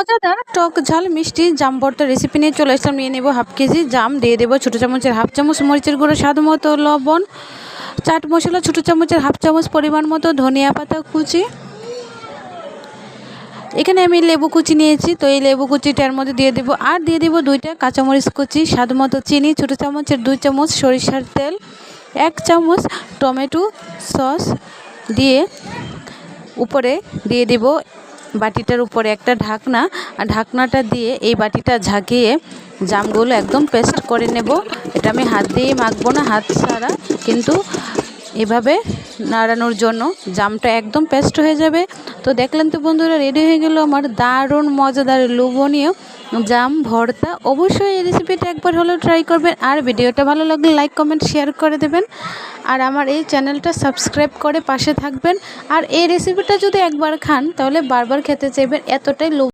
মজাদার টক ঝাল মিষ্টি জাম ভর্তা রেসিপি নিয়ে চলে আসলাম। নিয়ে নেব হাফ কেজি জাম, দিয়ে দেবো ছোটো চামচের হাফ চামচ মরিচের গুঁড়ো, স্বাদ মতো লবণ, চাট মশলা ছোটো চামচের হাফ চামচ পরিমাণ মতো, ধনিয়া পাতা কুচি। এখানে আমি লেবু কুচি নিয়েছি, তো এই লেবু কুচিটার মধ্যে দিয়ে দেবো। আর দিয়ে দেবো 2টা কাঁচামরিচ কুচি, স্বাদ মতো চিনি, ছোটো চামচের 2 চামচ সরিষার তেল, 1 চামচ টমেটো সস দিয়ে উপরে দিয়ে দেব বাটিটার উপরে একটা ঢাকনা। আর ঢাকনাটা দিয়ে এই বাটিটা ঝাঁকিয়ে জামগুলো একদম পেস্ট করে নেব। এটা আমি হাত দিয়ে মাখবো না, হাত ছাড়া, কিন্তু এভাবে নাড়ানোর জন্য জামটা একদম পেস্ট হয়ে যাবে। তো দেখলেন তো বন্ধুরা, রেডি হয়ে গেল আমার দারুণ মজাদার লোভনীয় জাম ভর্তা। অবশ্যই এই রেসিপিটা একবার হলেও ট্রাই করবেন। আর ভিডিওটা ভালো লাগলে লাইক কমেন্ট শেয়ার করে দেবেন। আর আমার এই চ্যানেলটা সাবস্ক্রাইব করে পাশে থাকবেন। আর এই রেসিপিটা যদি একবার খান তাহলে বারবার খেতে চাইবেন, এতটাই